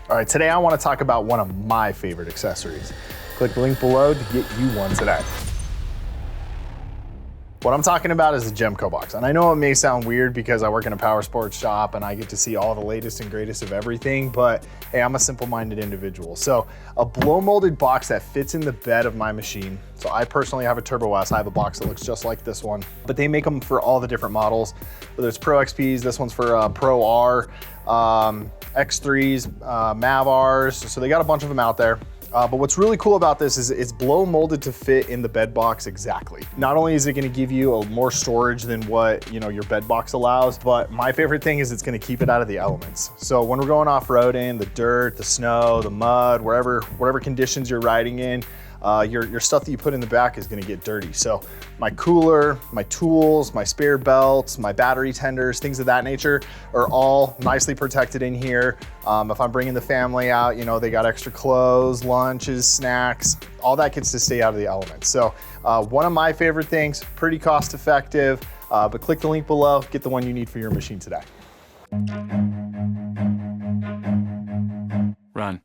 All right, today I want to talk about one of my favorite accessories. Click the link below to get you one today. What I'm talking about is the Gemco box. And I know it may sound weird because I work in a power sports shop and I get to see all the latest and greatest of everything, but hey, I'm a simple-minded individual. So a blow molded box that fits in the bed of my machine. So I personally have a Turbo S. I have a box that looks just like this one, but they make them for all the different models. Whether it's Pro XPs, this one's for Pro R, X3s, Mav Rs. So they got a bunch of them out there. But what's really cool about this is it's blow molded to fit in the bed box exactly. Not only is it gonna give you more storage than what your bed box allows, but my favorite thing is it's gonna keep it out of the elements. So when we're going off-roading, the dirt, the snow, the mud, whatever conditions you're riding in, your stuff that you put in the back is gonna get dirty. So my cooler, my tools, my spare belts, my battery tenders, things of that nature are all nicely protected in here. If I'm bringing the family out, they got extra clothes, lunches, snacks, all that gets to stay out of the elements. So one of my favorite things, pretty cost effective, but click the link below, get the one you need for your machine today. Run.